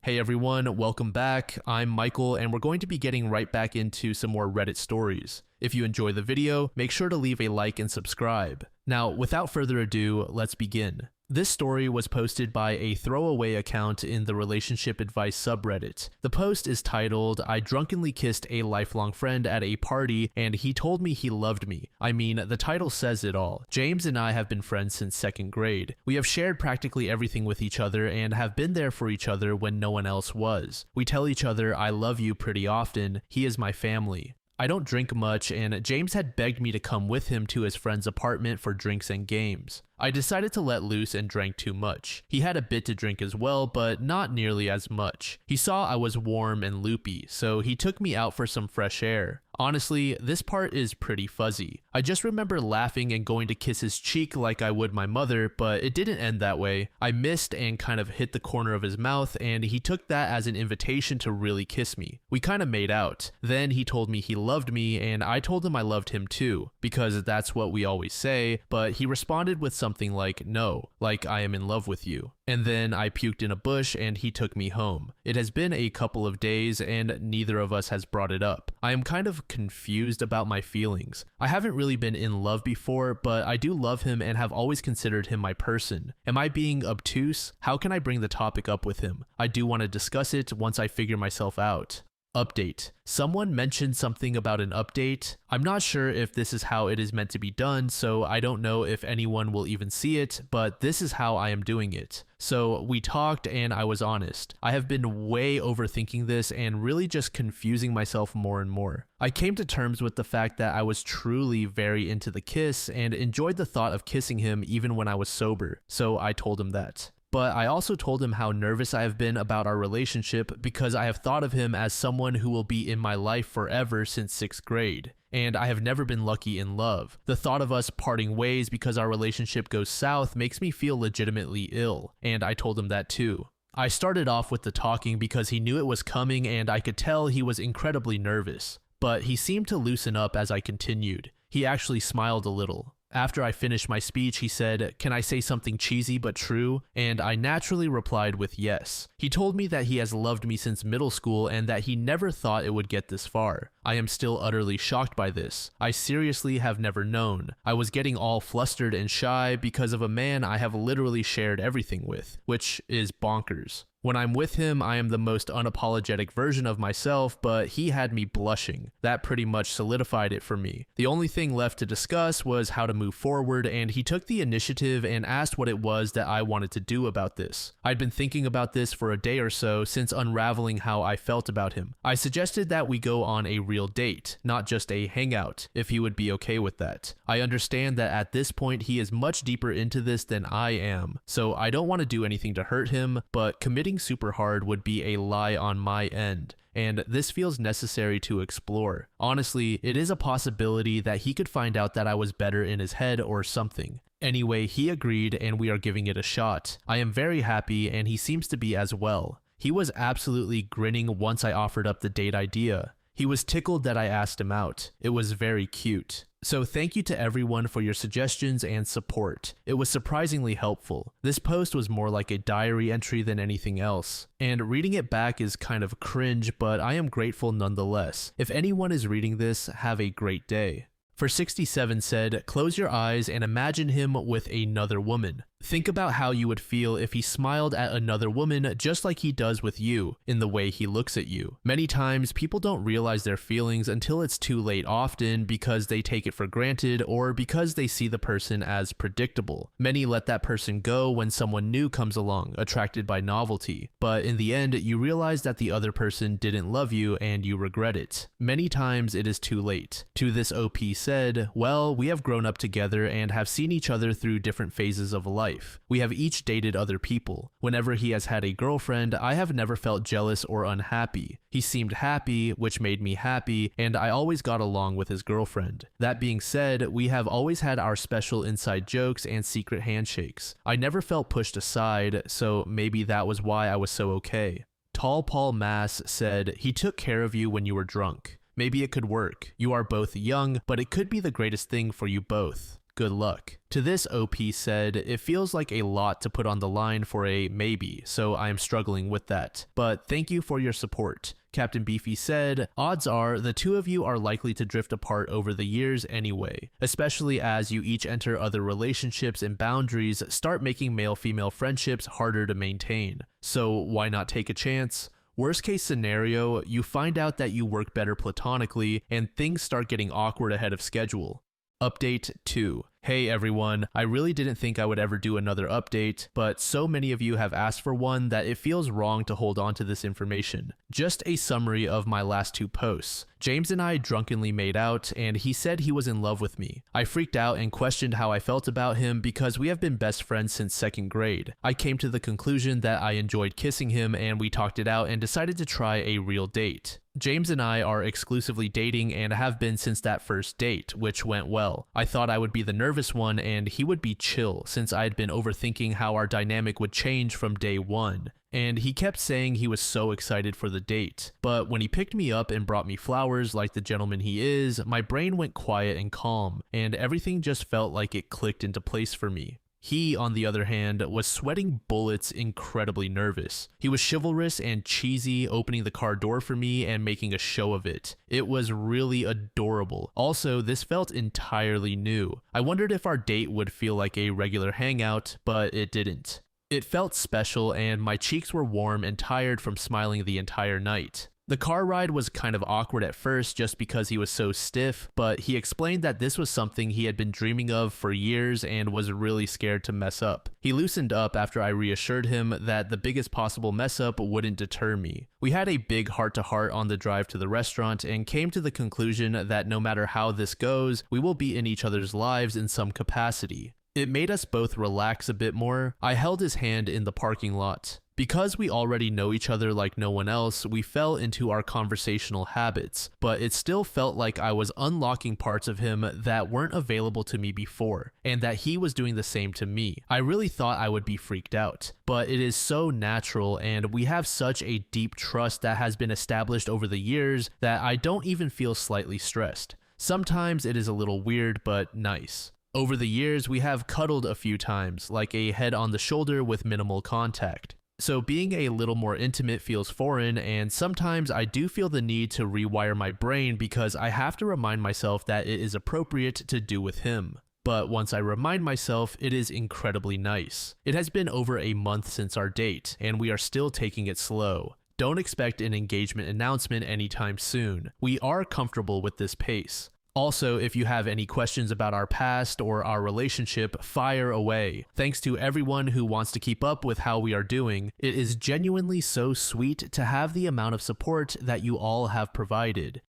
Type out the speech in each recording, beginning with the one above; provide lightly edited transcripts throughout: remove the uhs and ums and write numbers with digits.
Hey everyone, welcome back. I'm Michael and we're going to be getting right back into some more Reddit stories. If you enjoy the video, make sure to leave a like and subscribe. Now, without further ado, let's begin. This story was posted by a throwaway account in the relationship advice subreddit. The post is titled, "I drunkenly kissed a lifelong friend at a party and he told me he loved me." I mean, the title says it all. James and I have been friends since 2nd grade. We have shared practically everything with each other and have been there for each other when no one else was. We tell each other I love you pretty often. He is my family. I don't drink much, and James had begged me to come with him to his friend's apartment for drinks and games. I decided to let loose and drank too much. He had a bit to drink as well, but not nearly as much. He saw I was warm and loopy, so he took me out for some fresh air. Honestly, this part is pretty fuzzy. I just remember laughing and going to kiss his cheek like I would my mother, but it didn't end that way. I missed and kind of hit the corner of his mouth, and he took that as an invitation to really kiss me. We kind of made out. Then he told me he loved me, and I told him I loved him too, because that's what we always say, but he responded with something like, "No, like I am in love with you." And then I puked in a bush and he took me home. It has been a couple of days and neither of us has brought it up. I am kind of confused about my feelings. I haven't really been in love before, but I do love him and have always considered him my person. Am I being obtuse? How can I bring the topic up with him? I do want to discuss it once I figure myself out. Update. Someone mentioned something about an update. I'm not sure if this is how it is meant to be done, so I don't know if anyone will even see it, but this is how I am doing it. So we talked and I was honest. I have been way overthinking this and really just confusing myself more and more. I came to terms with the fact that I was truly very into the kiss and enjoyed the thought of kissing him even when I was sober, so I told him that. But I also told him how nervous I have been about our relationship because I have thought of him as someone who will be in my life forever since 6th grade. And I have never been lucky in love. The thought of us parting ways because our relationship goes south makes me feel legitimately ill, and I told him that too. I started off with the talking because he knew it was coming and I could tell he was incredibly nervous. But he seemed to loosen up as I continued. He actually smiled a little. After I finished my speech, he said, "Can I say something cheesy but true?" And I naturally replied with yes. He told me that he has loved me since middle school and that he never thought it would get this far. I am still utterly shocked by this. I seriously have never known. I was getting all flustered and shy because of a man I have literally shared everything with, which is bonkers. When I'm with him, I am the most unapologetic version of myself, but he had me blushing. That pretty much solidified it for me. The only thing left to discuss was how to move forward, and he took the initiative and asked what it was that I wanted to do about this. I'd been thinking about this for a day or so since unraveling how I felt about him. I suggested that we go on a real date, not just a hangout, if he would be okay with that. I understand that at this point he is much deeper into this than I am, so I don't want to do anything to hurt him, but committing super hard would be a lie on my end, and this feels necessary to explore. Honestly, it is a possibility that he could find out that I was better in his head or something. Anyway, he agreed and we are giving it a shot. I am very happy and he seems to be as well. He was absolutely grinning once I offered up the date idea. He was tickled that I asked him out. It was very cute. So thank you to everyone for your suggestions and support. It was surprisingly helpful. This post was more like a diary entry than anything else. And reading it back is kind of cringe, but I am grateful nonetheless. If anyone is reading this, have a great day. For 67 said, "Close your eyes and imagine him with another woman. Think about how you would feel if he smiled at another woman just like he does with you, in the way he looks at you. Many times, people don't realize their feelings until it's too late, often because they take it for granted or because they see the person as predictable. Many let that person go when someone new comes along, attracted by novelty. But in the end, you realize that the other person didn't love you and you regret it. Many times, it is too late." To this OP said, "Well, we have grown up together and have seen each other through different phases of life. We have each dated other people. Whenever he has had a girlfriend, I have never felt jealous or unhappy. He seemed happy, which made me happy, and I always got along with his girlfriend. That being said, we have always had our special inside jokes and secret handshakes. I never felt pushed aside, so maybe that was why I was so okay." Tall Paul Mass said, "He took care of you when you were drunk. Maybe it could work. You are both young, but it could be the greatest thing for you both." Good luck. To this, OP said, it feels like a lot to put on the line for a maybe, so I am struggling with that. But thank you for your support. Captain Beefy said, odds are the two of you are likely to drift apart over the years anyway, especially as you each enter other relationships and boundaries start making male-female friendships harder to maintain. So why not take a chance? Worst case scenario, you find out that you work better platonically and things start getting awkward ahead of schedule. Update 2. Hey everyone, I really didn't think I would ever do another update, but so many of you have asked for one that it feels wrong to hold on to this information. Just a summary of my last 2 posts. James and I drunkenly made out, and he said he was in love with me. I freaked out and questioned how I felt about him because we have been best friends since 2nd grade. I came to the conclusion that I enjoyed kissing him, and we talked it out and decided to try a real date. James and I are exclusively dating and have been since that first date, which went well. I thought I would be the nervous one and he would be chill since I had been overthinking how our dynamic would change from day one. And he kept saying he was so excited for the date. But when he picked me up and brought me flowers like the gentleman he is, my brain went quiet and calm, and everything just felt like it clicked into place for me. He, on the other hand, was sweating bullets, incredibly nervous. He was chivalrous and cheesy, opening the car door for me and making a show of it. It was really adorable. Also, this felt entirely new. I wondered if our date would feel like a regular hangout, but it didn't. It felt special, and my cheeks were warm and tired from smiling the entire night. The car ride was kind of awkward at first just because he was so stiff, but he explained that this was something he had been dreaming of for years and was really scared to mess up. He loosened up after I reassured him that the biggest possible mess up wouldn't deter me. We had a big heart-to-heart on the drive to the restaurant and came to the conclusion that no matter how this goes, we will be in each other's lives in some capacity. It made us both relax a bit more. I held his hand in the parking lot. Because we already know each other like no one else, we fell into our conversational habits, but it still felt like I was unlocking parts of him that weren't available to me before, and that he was doing the same to me. I really thought I would be freaked out, but it is so natural, and we have such a deep trust that has been established over the years that I don't even feel slightly stressed. Sometimes it is a little weird, but nice. Over the years, we have cuddled a few times, like a head on the shoulder with minimal contact. So being a little more intimate feels foreign, and sometimes I do feel the need to rewire my brain because I have to remind myself that it is appropriate to do with him. But once I remind myself, it is incredibly nice. It has been over a month since our date, and we are still taking it slow. Don't expect an engagement announcement anytime soon. We are comfortable with this pace. Also, if you have any questions about our past or our relationship, fire away. Thanks to everyone who wants to keep up with how we are doing. It is genuinely so sweet to have the amount of support that you all have provided.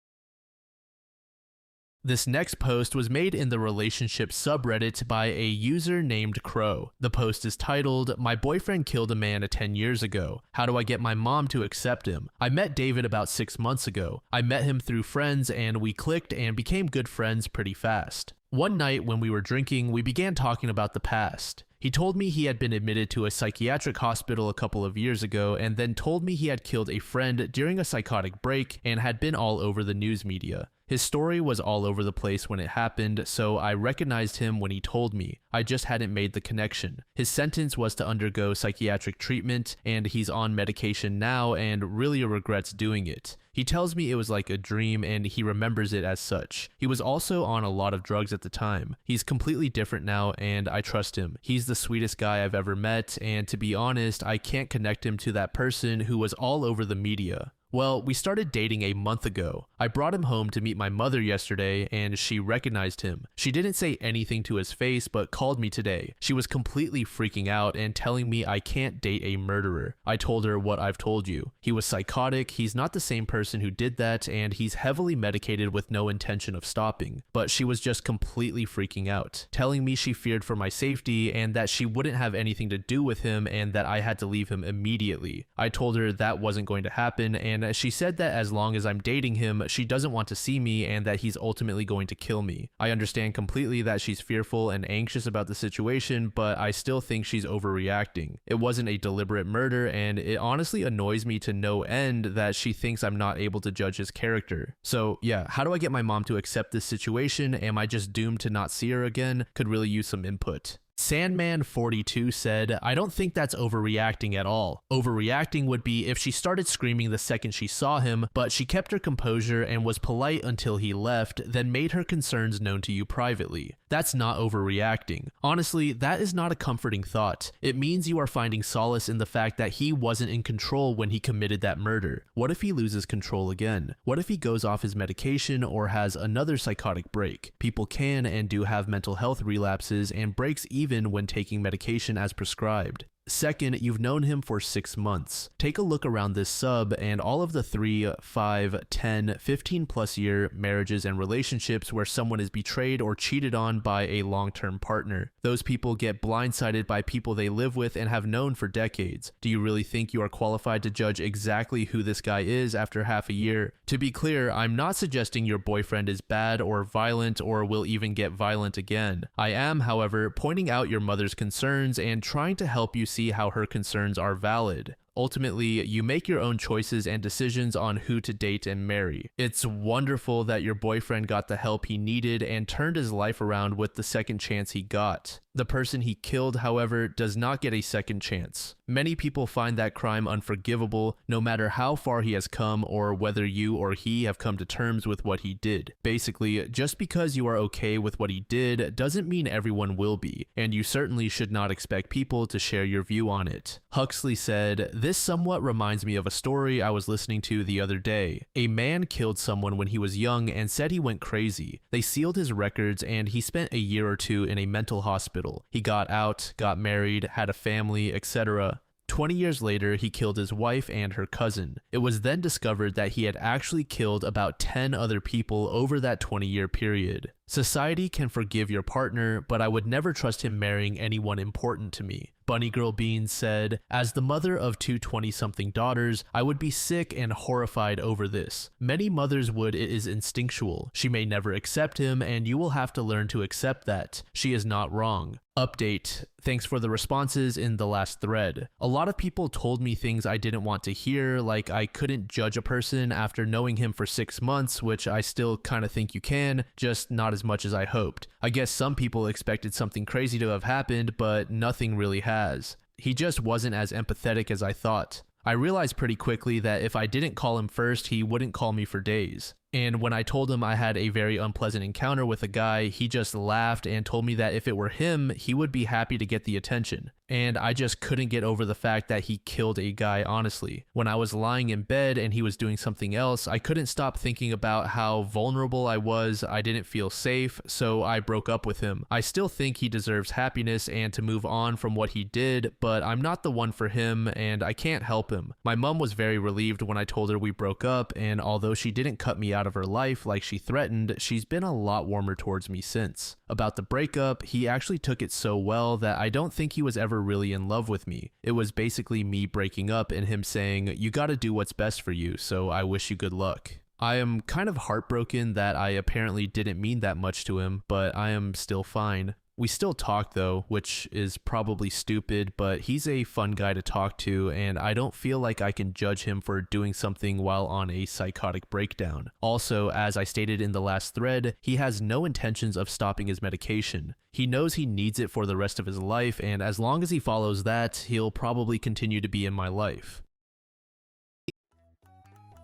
This next post was made in the relationship subreddit by a user named Crow. The post is titled, "My boyfriend killed a man 10 years ago. How do I get my mom to accept him? I met David about 6 months ago. I met him through friends and we clicked and became good friends pretty fast. One night when we were drinking, we began talking about the past. He told me he had been admitted to a psychiatric hospital a couple of years ago and then told me he had killed a friend during a psychotic break and had been all over the news media. His story was all over the place when it happened, so I recognized him when he told me. I just hadn't made the connection. His sentence was to undergo psychiatric treatment, and he's on medication now and really regrets doing it. He tells me it was like a dream and he remembers it as such. He was also on a lot of drugs at the time. He's completely different now and I trust him. He's the sweetest guy I've ever met, and to be honest, I can't connect him to that person who was all over the media. Well, we started dating a month ago. I brought him home to meet my mother yesterday and she recognized him. She didn't say anything to his face but called me today. She was completely freaking out and telling me I can't date a murderer. I told her what I've told you. He was psychotic, he's not the same person who did that, and he's heavily medicated with no intention of stopping. But she was just completely freaking out, telling me she feared for my safety and that she wouldn't have anything to do with him and that I had to leave him immediately. I told her that wasn't going to happen and and she said that as long as I'm dating him, she doesn't want to see me and that he's ultimately going to kill me. I understand completely that she's fearful and anxious about the situation, but I still think she's overreacting. It wasn't a deliberate murder, and it honestly annoys me to no end that she thinks I'm not able to judge his character. So yeah, how do I get my mom to accept this situation? Am I just doomed to not see her again? Could really use some input. Sandman42 said, I don't think that's overreacting at all. Overreacting would be if she started screaming the second she saw him, but she kept her composure and was polite until he left, then made her concerns known to you privately. That's not overreacting. Honestly, that is not a comforting thought. It means you are finding solace in the fact that he wasn't in control when he committed that murder. What if he loses control again? What if he goes off his medication or has another psychotic break? People can and do have mental health relapses and breaks even when taking medication as prescribed. Second, you've known him for 6 months. Take a look around this sub and all of the 3, 5, 10, 15 plus year marriages and relationships where someone is betrayed or cheated on by a long-term partner. Those people get blindsided by people they live with and have known for decades. Do you really think you are qualified to judge exactly who this guy is after half a year? To be clear, I'm not suggesting your boyfriend is bad or violent or will even get violent again. I am, however, pointing out your mother's concerns and trying to help you see how her concerns are valid. Ultimately, you make your own choices and decisions on who to date and marry. It's wonderful that your boyfriend got the help he needed and turned his life around with the second chance he got. The person he killed, however, does not get a second chance. Many people find that crime unforgivable, no matter how far he has come or whether you or he have come to terms with what he did. Basically, just because you are okay with what he did doesn't mean everyone will be, and you certainly should not expect people to share your view on it. Huxley said, "This somewhat reminds me of a story I was listening to the other day. A man killed someone when he was young and said he went crazy. They sealed his records and he spent a year or two in a mental hospital. He got out, got married, had a family, etc. 20 years later, he killed his wife and her cousin. It was then discovered that he had actually killed about 10 other people over that 20-year period. Society can forgive your partner, but I would never trust him marrying anyone important to me." Bunny Girl Beans said, "As the mother of two 20-something daughters, I would be sick and horrified over this. Many mothers would. It is instinctual. She may never accept him, and you will have to learn to accept that. She is not wrong." Update. Thanks for the responses in the last thread. A lot of people told me things I didn't want to hear, like I couldn't judge a person after knowing him for 6 months, which I still kind of think you can, just not as much as I hoped. I guess some people expected something crazy to have happened, but nothing really has. He just wasn't as empathetic as I thought. I realized pretty quickly that if I didn't call him first, he wouldn't call me for days. And when I told him I had a very unpleasant encounter with a guy, he just laughed and told me that if it were him, he would be happy to get the attention. And I just couldn't get over the fact that he killed a guy, honestly. When I was lying in bed and he was doing something else, I couldn't stop thinking about how vulnerable I was. I didn't feel safe, so I broke up with him. I still think he deserves happiness and to move on from what he did, but I'm not the one for him and I can't help him. My mom was very relieved when I told her we broke up, and although she didn't cut me out of her life like she threatened, she's been a lot warmer towards me since. About the breakup, he actually took it so well that I don't think he was ever really in love with me. It was basically me breaking up and him saying, "You gotta do what's best for you, so I wish you good luck." I am kind of heartbroken that I apparently didn't mean that much to him, but I am still fine. We still talk though, which is probably stupid, but he's a fun guy to talk to, and I don't feel like I can judge him for doing something while on a psychotic breakdown. Also, as I stated in the last thread, he has no intentions of stopping his medication. He knows he needs it for the rest of his life, and as long as he follows that, he'll probably continue to be in my life.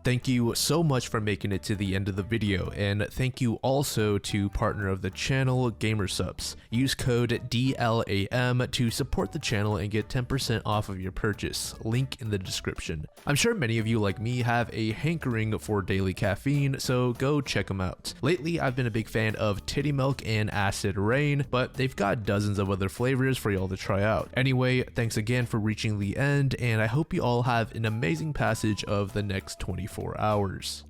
Thank you so much for making it to the end of the video, and thank you also to partner of the channel, Gamersupps. Use code DLAM to support the channel and get 10% off of your purchase, link in the description. I'm sure many of you like me have a hankering for daily caffeine, so go check them out. Lately, I've been a big fan of Titty Milk and Acid Rain, but they've got dozens of other flavors for y'all to try out. Anyway, thanks again for reaching the end, and I hope you all have an amazing passage of the next 24 hours.